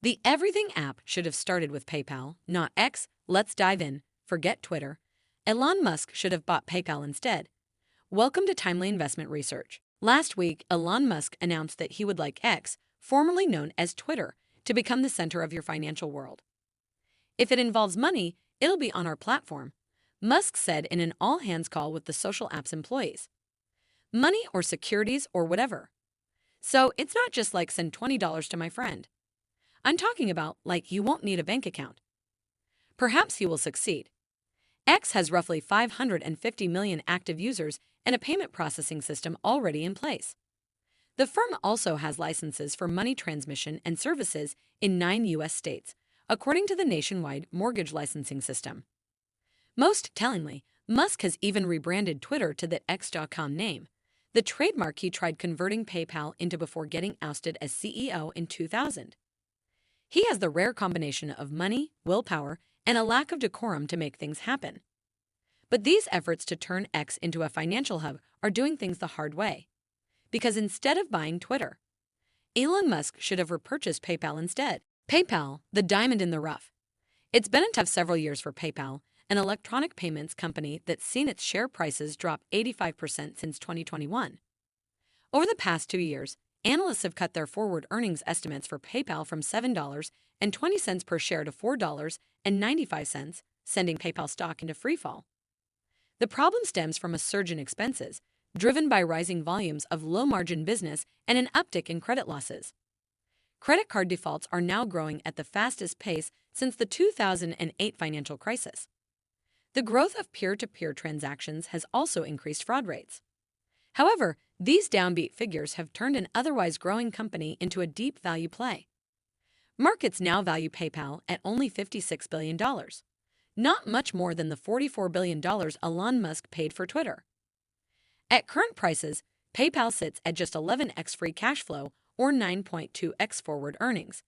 The Everything app should have started with PayPal, not X. Let's dive in. Forget Twitter. Elon Musk should have bought PayPal instead. Welcome to Timely Investment Research. Last week, Elon Musk announced that he would like X, formerly known as Twitter, to become the center of your financial world. If it involves money, it'll be on our platform, Musk said in an all-hands call with the social app's employees. Money or securities or whatever. So it's not just like send $20 to my friend. I'm talking about like you won't need a bank account. Perhaps you will succeed. X has roughly 550 million active users and a payment processing system already in place. The firm also has licenses for money transmission and services in 9 U.S. states, according to the nationwide mortgage licensing system. Most tellingly, Musk has even rebranded Twitter to the X.com name, the trademark he tried converting PayPal into before getting ousted as CEO in 2000. He has the rare combination of money, willpower, and a lack of decorum to make things happen. But these efforts to turn X into a financial hub are doing things the hard way. Because instead of buying Twitter, Elon Musk should have repurchased PayPal instead. PayPal, the diamond in the rough. It's been a tough several years for PayPal, an electronic payments company that's seen its share prices drop 85% since 2021. Over the past 2 years, analysts have cut their forward earnings estimates for PayPal from $7.20 per share to $4.95, sending PayPal stock into freefall. The problem stems from a surge in expenses, driven by rising volumes of low-margin business and an uptick in credit losses. Credit card defaults are now growing at the fastest pace since the 2008 financial crisis. The growth of peer-to-peer transactions has also increased fraud rates. However, these downbeat figures have turned an otherwise growing company into a deep value play. Markets now value PayPal at only $56 billion, not much more than the $44 billion Elon Musk paid for Twitter. At current prices, PayPal sits at just 11x free cash flow or 9.2x forward earnings,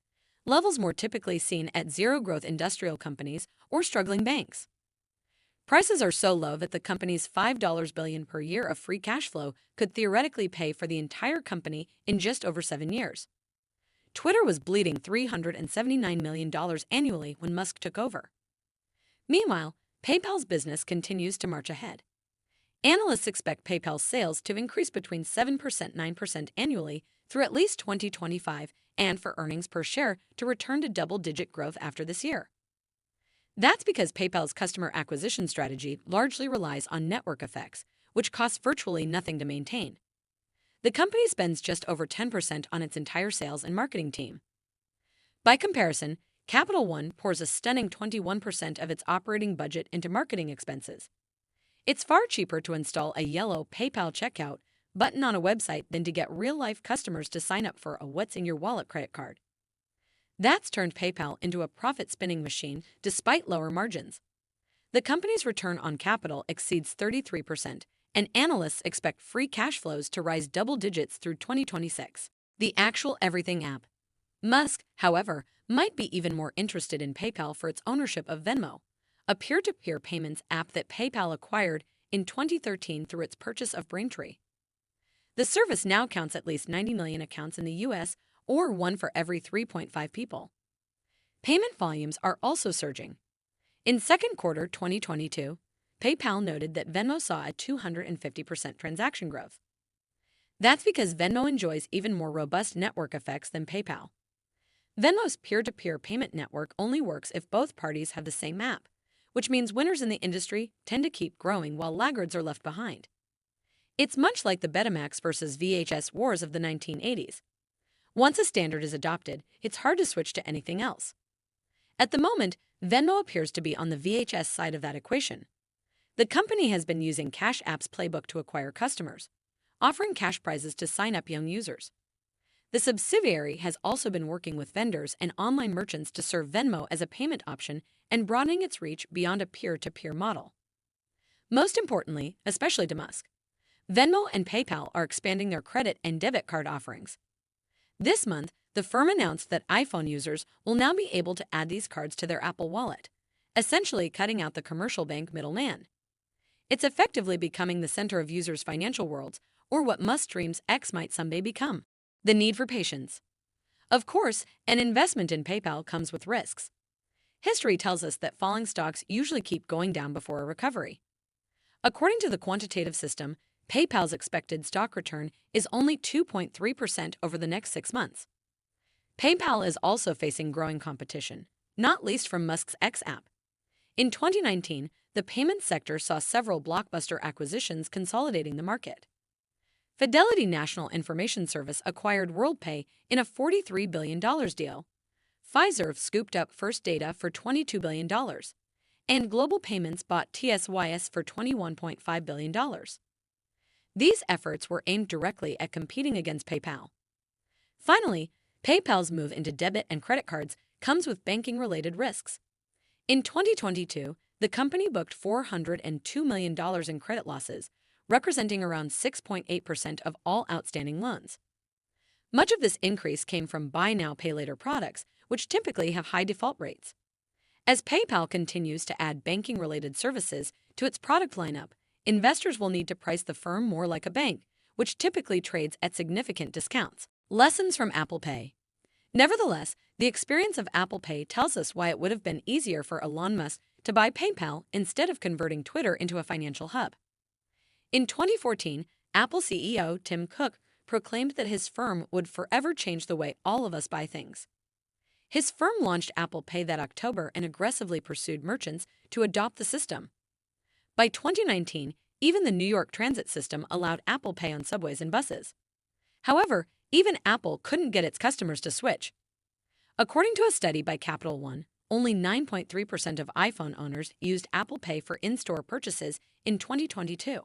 levels more typically seen at zero-growth industrial companies or struggling banks. Prices are so low that the company's $5 billion per year of free cash flow could theoretically pay for the entire company in just over 7 years. Twitter was bleeding $379 million annually when Musk took over. Meanwhile, PayPal's business continues to march ahead. Analysts expect PayPal's sales to increase between 7%–9% annually through at least 2025 and for earnings per share to return to double-digit growth after this year. That's because PayPal's customer acquisition strategy largely relies on network effects, which costs virtually nothing to maintain. The company spends just over 10% on its entire sales and marketing team. By comparison, Capital One pours a stunning 21% of its operating budget into marketing expenses. It's far cheaper to install a yellow PayPal checkout button on a website than to get real-life customers to sign up for a What's in Your Wallet credit card. That's turned PayPal into a profit-spinning machine despite lower margins. The company's return on capital exceeds 33%, and analysts expect free cash flows to rise double digits through 2026. The actual Everything app. Musk, however, might be even more interested in PayPal for its ownership of Venmo, a peer-to-peer payments app that PayPal acquired in 2013 through its purchase of Braintree. The service now counts at least 90 million accounts in the U.S., or 1 for every 3.5 people. Payment volumes are also surging. In second quarter 2022, PayPal noted that Venmo saw a 250% transaction growth. That's because Venmo enjoys even more robust network effects than PayPal. Venmo's peer-to-peer payment network only works if both parties have the same app, which means winners in the industry tend to keep growing while laggards are left behind. It's much like the Betamax versus VHS wars of the 1980s. Once a standard is adopted, it's hard to switch to anything else. At the moment, Venmo appears to be on the VHS side of that equation. The company has been using Cash App's playbook to acquire customers, offering cash prizes to sign up young users. The subsidiary has also been working with vendors and online merchants to serve Venmo as a payment option and broadening its reach beyond a peer-to-peer model. Most importantly, especially to Musk, Venmo and PayPal are expanding their credit and debit card offerings. This month, the firm announced that iPhone users will now be able to add these cards to their Apple Wallet, essentially cutting out the commercial bank middleman. It's effectively becoming the center of users' financial worlds, or what Musk dreams X might someday become. The need for patience. Of course, an investment in PayPal comes with risks. History tells us that falling stocks usually keep going down before a recovery. According to the quantitative system, PayPal's expected stock return is only 2.3% over the next 6 months. PayPal is also facing growing competition, not least from Musk's X app. In 2019, the payments sector saw several blockbuster acquisitions consolidating the market. Fidelity National Information Service acquired WorldPay in a $43 billion deal. Pfizer scooped up First Data for $22 billion. And Global Payments bought TSYS for $21.5 billion. These efforts were aimed directly at competing against PayPal. Finally, PayPal's move into debit and credit cards comes with banking-related risks. In 2022, the company booked $402 million in credit losses, representing around 6.8% of all outstanding loans. Much of this increase came from buy now, pay later products, which typically have high default rates. As PayPal continues to add banking-related services to its product lineup, investors will need to price the firm more like a bank, which typically trades at significant discounts. Lessons from Apple Pay. Nevertheless, the experience of Apple Pay tells us why it would have been easier for Elon Musk to buy PayPal instead of converting Twitter into a financial hub. In 2014, Apple CEO Tim Cook proclaimed that his firm would forever change the way all of us buy things. His firm launched Apple Pay that October and aggressively pursued merchants to adopt the system. By 2019, even the New York Transit system allowed Apple Pay on subways and buses. However, even Apple couldn't get its customers to switch. According to a study by Capital One, only 9.3% of iPhone owners used Apple Pay for in-store purchases in 2022.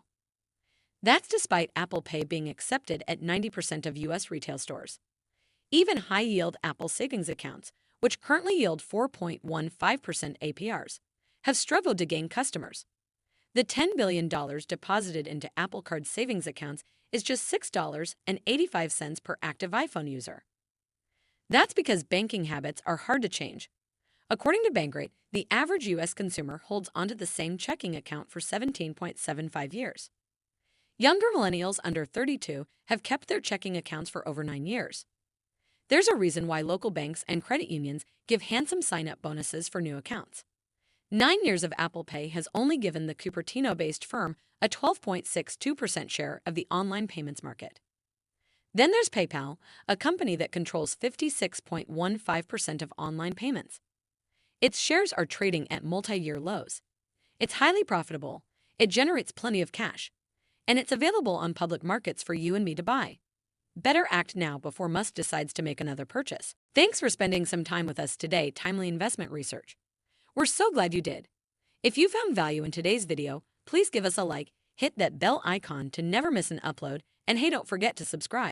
That's despite Apple Pay being accepted at 90% of U.S. retail stores. Even high-yield Apple savings accounts, which currently yield 4.15% APRs, have struggled to gain customers. The $10 billion deposited into Apple Card savings accounts is just $6.85 per active iPhone user. That's because banking habits are hard to change. According to Bankrate, the average U.S. consumer holds onto the same checking account for 17.75 years. Younger millennials under 32 have kept their checking accounts for over 9 years. There's a reason why local banks and credit unions give handsome sign-up bonuses for new accounts. 9 years of Apple Pay has only given the Cupertino-based firm a 12.62% share of the online payments market. Then there's PayPal, a company that controls 56.15% of online payments. Its shares are trading at multi-year lows. It's highly profitable, it generates plenty of cash, and it's available on public markets for you and me to buy. Better act now before Musk decides to make another purchase. Thanks for spending some time with us today, Timely Investment Research. We're so glad you did. If you found value in today's video, please give us a like, hit that bell icon to never miss an upload, and hey, don't forget to subscribe.